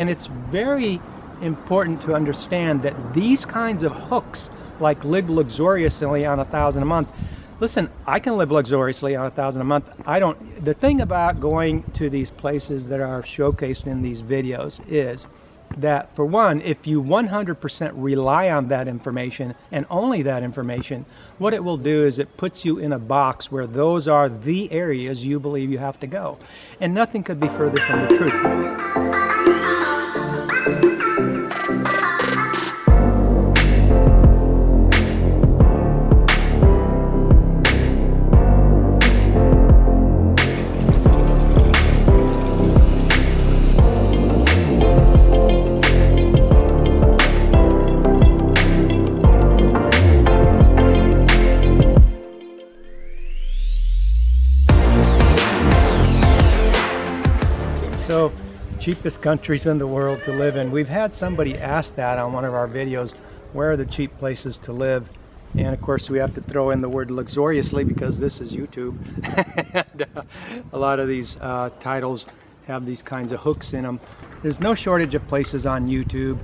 And it's very important to understand that these kinds of hooks, like live luxuriously on $1,000 a month. Listen, I can live luxuriously on $1,000 a month. The thing about going to these places that are showcased in these videos is that, for one, if you 100% rely on that information and only that information, what it will do is it puts you in a box where those are the areas you believe you have to go. And nothing could be further from the truth. So, cheapest countries in the world to live in. We've had somebody ask that on one of our videos, where are the cheap places to live? And of course we have to throw in the word luxuriously because this is YouTube. And, a lot of these titles have these kinds of hooks in them. There's no shortage of places on YouTube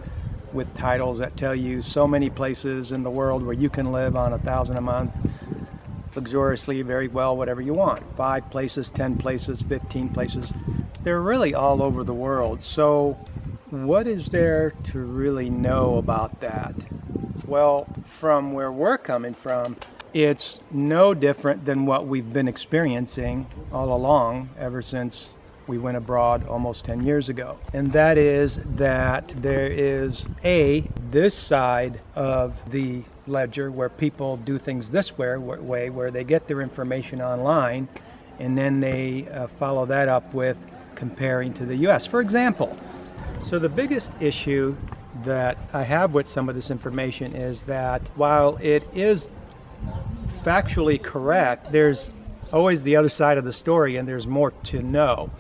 with titles that tell you so many places in the world where you can live on $1,000 a month, luxuriously, very well, whatever you want. 5 places, 10 places, 15 places. They're really all over the world. So what is there to really know about that? Well, from where we're coming from, it's no different than what we've been experiencing all along ever since we went abroad almost 10 years ago. And that is that there is this side of the ledger where people do things this way where they get their information online and then they follow that up with comparing to the US, for example. So the biggest issue that I have with some of this information is that while it is factually correct, there's always the other side of the story and there's more to know.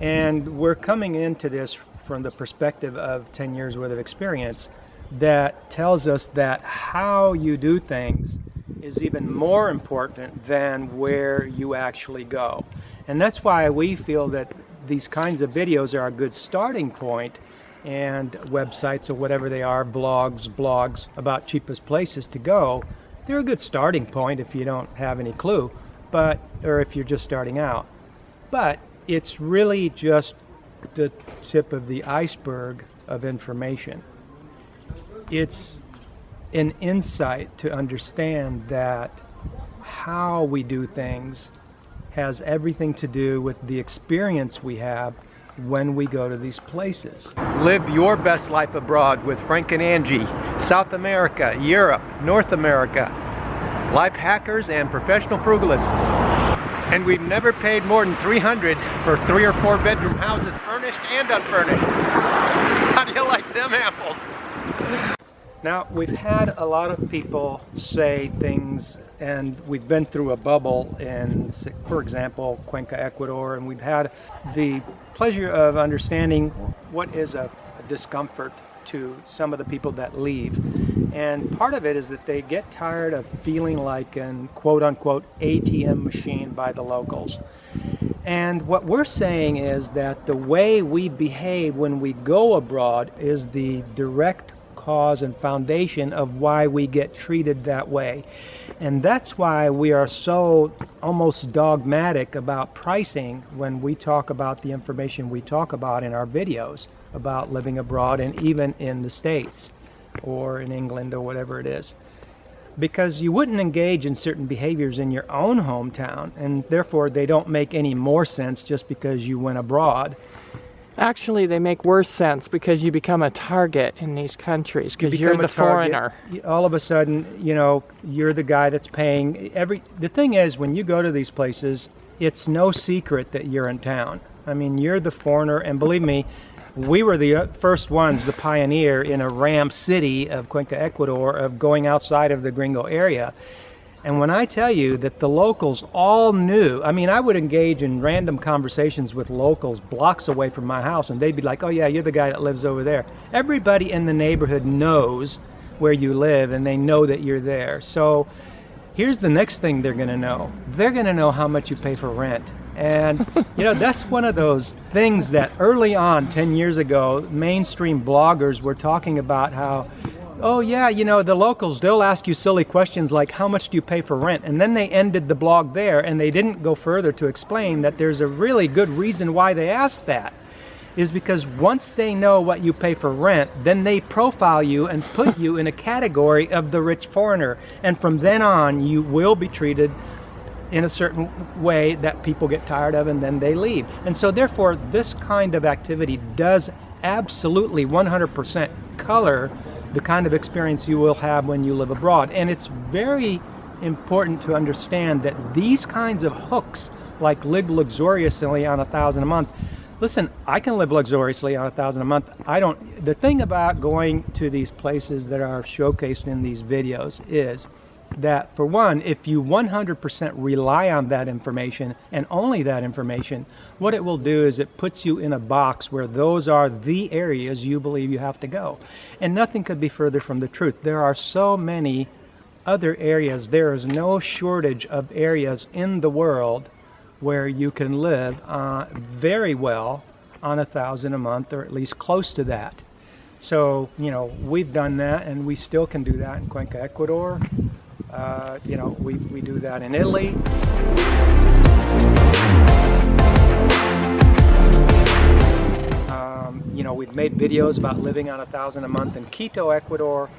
And we're coming into this from the perspective of 10 years worth of experience that tells us that how you do things is even more important than where you actually go. And that's why we feel that these kinds of videos are a good starting point, and websites or whatever they are, blogs about cheapest places to go, they're a good starting point if you don't have any clue, or if you're just starting out. But it's really just the tip of the iceberg of information. It's an insight to understand that how we do things has everything to do with the experience we have when we go to these places. Live your best life abroad with Frank and Angie, South America, Europe, North America, life hackers and professional frugalists. And we've never paid more than $300 for 3 or 4 bedroom houses, furnished and unfurnished. How do you like them apples? Now, we've had a lot of people say things, and we've been through a bubble in, for example, Cuenca, Ecuador, and we've had the pleasure of understanding what is a discomfort to some of the people that leave. And part of it is that they get tired of feeling like an quote-unquote ATM machine by the locals. And what we're saying is that the way we behave when we go abroad is the direct cause and foundation of why we get treated that way. And that's why we are so almost dogmatic about pricing when we talk about the information we talk about in our videos about living abroad, and even in the States or in England or whatever it is. Because you wouldn't engage in certain behaviors in your own hometown, and therefore they don't make any more sense just because you went abroad. Actually, they make worse sense because you become a target in these countries because you're the foreigner. All of a sudden, you know, you're the guy that's paying. The thing is, when you go to these places, it's no secret that you're in town. I mean, you're the foreigner, and believe me, we were the first ones, the pioneer in a Ram city of Cuenca, Ecuador, of going outside of the Gringo area. And when I tell you that the locals all knew, I mean, I would engage in random conversations with locals blocks away from my house, and they'd be like, oh yeah, you're the guy that lives over there. Everybody in the neighborhood knows where you live, and they know that you're there. So here's the next thing they're gonna know. They're gonna know how much you pay for rent. And, that's one of those things that early on, 10 years ago, mainstream bloggers were talking about how, oh yeah, the locals, they'll ask you silly questions like, how much do you pay for rent? And then they ended the blog there, and they didn't go further to explain that there's a really good reason why they asked that. Is because once they know what you pay for rent, then they profile you and put you in a category of the rich foreigner. And from then on, you will be treated in a certain way that people get tired of, and then they leave. And so therefore, this kind of activity does absolutely 100% color the kind of experience you will have when you live abroad. And it's very important to understand that these kinds of hooks, like live luxuriously on $1,000 a month, listen, I can live luxuriously on $1,000 a month. The thing about going to these places that are showcased in these videos is that, for one, if you 100% rely on that information and only that information, what it will do is it puts you in a box where those are the areas you believe you have to go. And nothing could be further from the truth. There are so many other areas. There is no shortage of areas in the world where you can live very well on $1,000 a month, or at least close to that. So, we've done that, and we still can do that in Cuenca, Ecuador. We do that in Italy. We've made videos about living on $1,000 a month in Quito, Ecuador,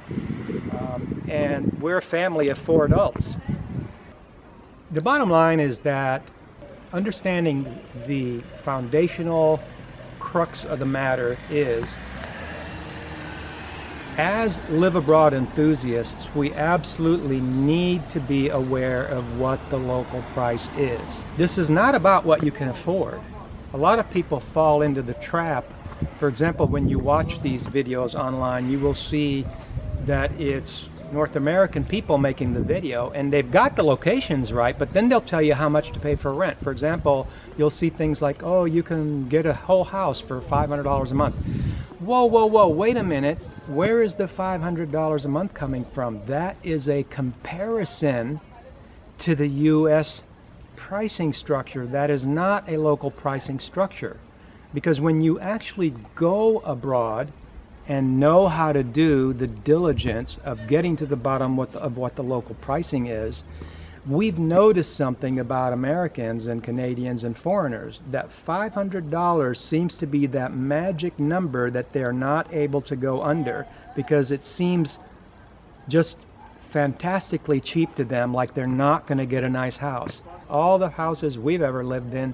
and we're a family of 4 adults. The bottom line is that understanding the foundational crux of the matter is, as live abroad enthusiasts, we absolutely need to be aware of what the local price is. This is not about what you can afford. A lot of people fall into the trap. For example, when you watch these videos online, you will see that it's North American people making the video, and they've got the locations right, but then they'll tell you how much to pay for rent. For example, you'll see things like, oh, you can get a whole house for $500 a month. Whoa, wait a minute. Where is the $500 a month coming from? That is a comparison to the U.S. pricing structure. That is not a local pricing structure. Because when you actually go abroad and know how to do the diligence of getting to the bottom of what the local pricing is, we've noticed something about Americans and Canadians and foreigners, that $500 seems to be that magic number that they're not able to go under, because it seems just fantastically cheap to them, like they're not going to get a nice house. All the houses we've ever lived in,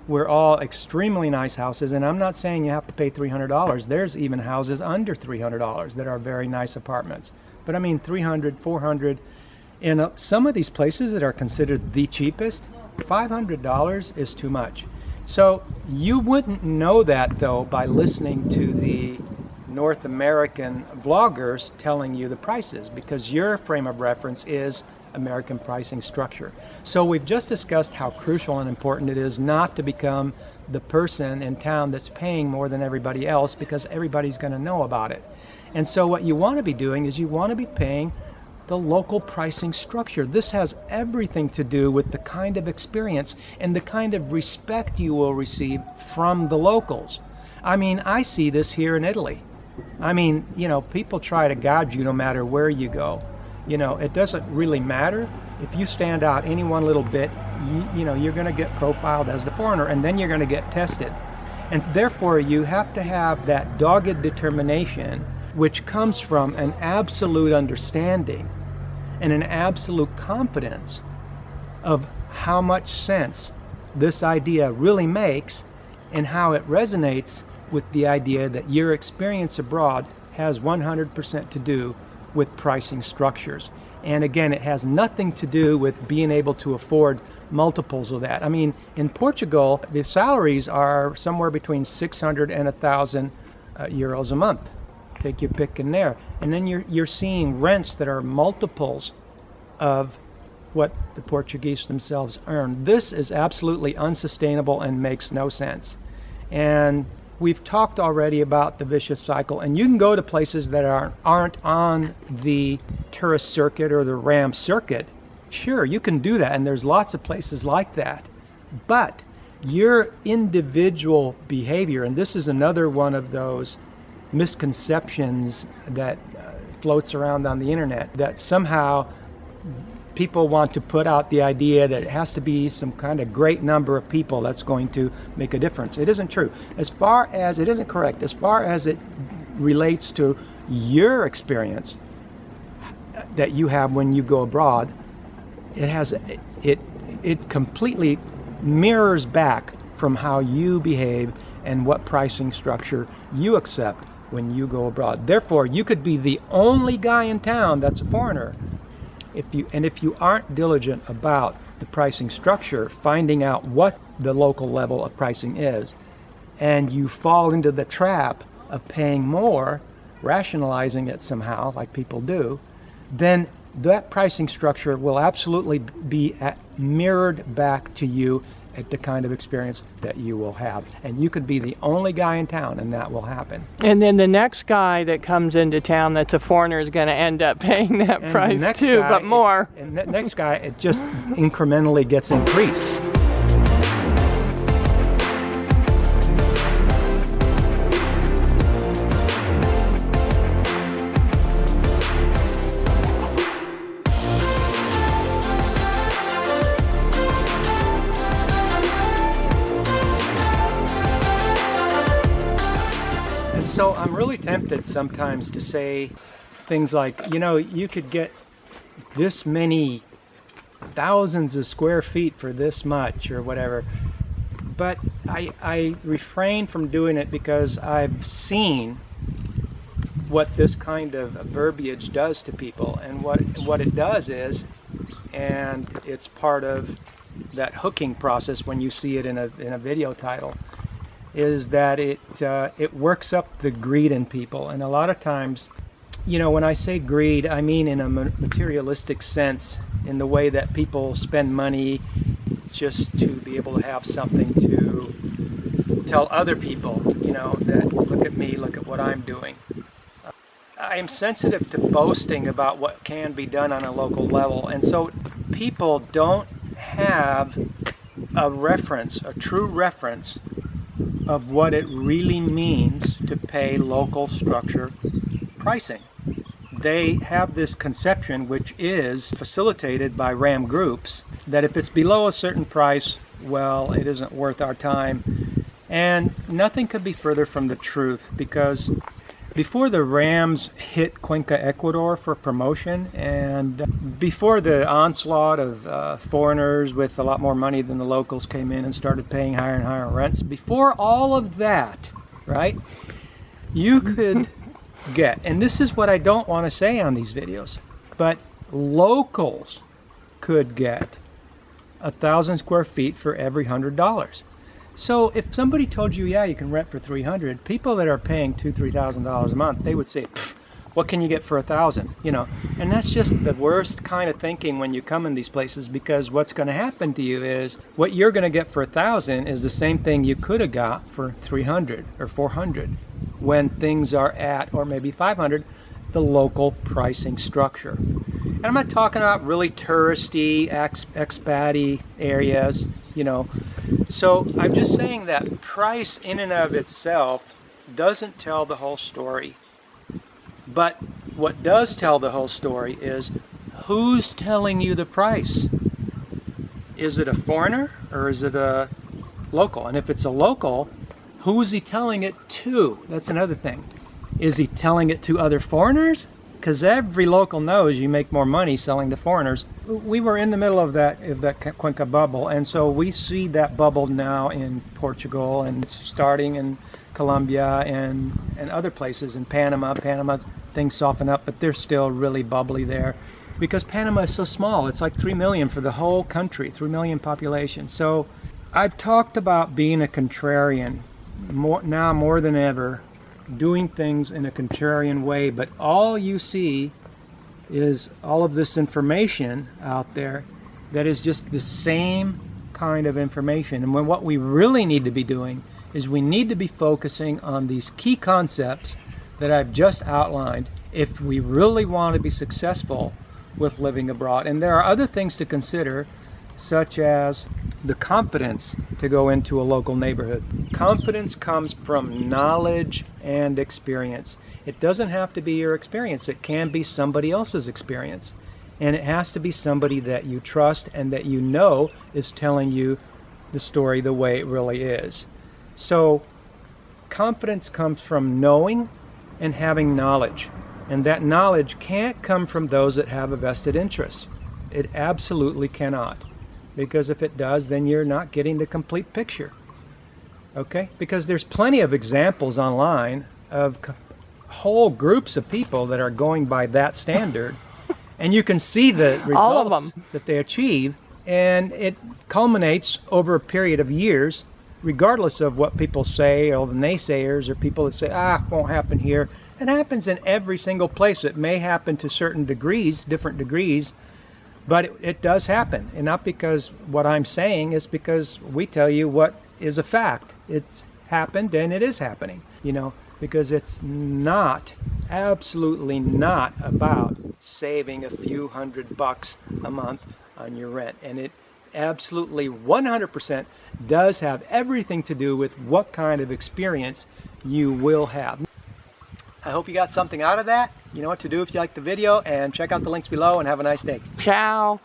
we're all extremely nice houses, and I'm not saying you have to pay $300. There's even houses under $300 that are very nice apartments. But I mean $300, $400. In some of these places that are considered the cheapest, $500 is too much. So you wouldn't know that, though, by listening to the North American vloggers telling you the prices, because your frame of reference is American pricing structure. So we've just discussed how crucial and important it is not to become the person in town that's paying more than everybody else, because everybody's going to know about it. And so what you want to be doing is you want to be paying the local pricing structure. This has everything to do with the kind of experience and the kind of respect you will receive from the locals. I mean, I see this here in Italy. I mean, people try to gouge you no matter where you go. It doesn't really matter. If you stand out any one little bit, you're going to get profiled as the foreigner, and then you're going to get tested. And therefore, you have to have that dogged determination, which comes from an absolute understanding and an absolute confidence of how much sense this idea really makes and how it resonates with the idea that your experience abroad has 100% to do with pricing structures. And again, it has nothing to do with being able to afford multiples of that. I mean, in Portugal, the salaries are somewhere between 600 and 1,000 euros a month. Take your pick in there. And then you're seeing rents that are multiples of what the Portuguese themselves earn. This is absolutely unsustainable and makes no sense. And we've talked already about the vicious cycle, and you can go to places that aren't on the tourist circuit or the RAM circuit. Sure, you can do that, and there's lots of places like that. But your individual behavior, and this is another one of those misconceptions that floats around on the internet, that somehow people want to put out the idea that it has to be some kind of great number of people that's going to make a difference. It isn't true. As far as it isn't correct, as far as it relates to your experience that you have when you go abroad, it completely mirrors back from how you behave and what pricing structure you accept when you go abroad. Therefore, you could be the only guy in town that's a foreigner. If you aren't diligent about the pricing structure, finding out what the local level of pricing is, and you fall into the trap of paying more, rationalizing it somehow, like people do, then that pricing structure will absolutely be mirrored back to you at the kind of experience that you will have. And you could be the only guy in town, and that will happen. And then the next guy that comes into town that's a foreigner is going to end up paying that And price the next too, guy, but more. And the next guy, it just incrementally gets increased. So I'm really tempted sometimes to say things like, you know, you could get this many thousands of square feet for this much or whatever. But I refrain from doing it because I've seen what this kind of verbiage does to people. And what it does is, and it's part of that hooking process when you see it in a video title, is that it works up the greed in people. And a lot of times, you know, when I say greed, I mean in a materialistic sense, in the way that people spend money just to be able to have something to tell other people, you know, that look at me, look at what I'm doing. I am sensitive to boasting about what can be done on a local level, and so people don't have a reference, a true reference of what it really means to pay local structure pricing. They have this conception, which is facilitated by RAM groups, that if it's below a certain price, well, it isn't worth our time. And nothing could be further from the truth, because before the Rams hit Cuenca, Ecuador for promotion, and before the onslaught of foreigners with a lot more money than the locals came in and started paying higher and higher rents, before all of that, right, you could get, and this is what I don't want to say on these videos, but locals could get 1,000 square feet for every $100. So if somebody told you, yeah, you can rent for $300, people that are paying $2,000-3,000 a month, they would say, what can you get for 1,000? You know, and that's just the worst kind of thinking when you come in these places, because what's going to happen to you is what you're going to get for 1,000 is the same thing you could have got for 300 or 400 when things are at, or maybe 500, the local pricing structure. And I'm not talking about really touristy, expat-y areas, you know. So I'm just saying that price in and of itself doesn't tell the whole story. But what does tell the whole story is who's telling you the price. Is it a foreigner or is it a local? And if it's a local, who is he telling it to? That's another thing. Is he telling it to other foreigners? Because every local knows you make more money selling to foreigners. We were in the middle of that Cuenca bubble, and so we see that bubble now in Portugal and starting in Colombia and other places in Panama. Panama, things soften up, but they're still really bubbly there because Panama is so small. It's like 3 million for the whole country, 3 million population. So I've talked about being a contrarian more than ever, doing things in a contrarian way, but all you see is all of this information out there that is just the same kind of information. And what we really need to be doing is we need to be focusing on these key concepts that I've just outlined if we really want to be successful with living abroad. And there are other things to consider, such as the confidence to go into a local neighborhood. Confidence comes from knowledge and experience. It doesn't have to be your experience. It can be somebody else's experience. And it has to be somebody that you trust and that you know is telling you the story the way it really is. So confidence comes from knowing and having knowledge. And that knowledge can't come from those that have a vested interest. It absolutely cannot. Because if it does, then you're not getting the complete picture. Okay? Because there's plenty of examples online of whole groups of people that are going by that standard. And you can see the results that they achieve. And it culminates over a period of years, regardless of what people say, or the naysayers, or people that say, it won't happen here. It happens in every single place. It may happen to certain degrees, different degrees, but it does happen. And not because what I'm saying, is because we tell you what is a fact. It's happened and it is happening, you know, because it's not, absolutely not about saving a few $100 a month on your rent. And it absolutely 100% does have everything to do with what kind of experience you will have. I hope you got something out of that. You know what to do if you like the video, and check out the links below, and have a nice day. Ciao.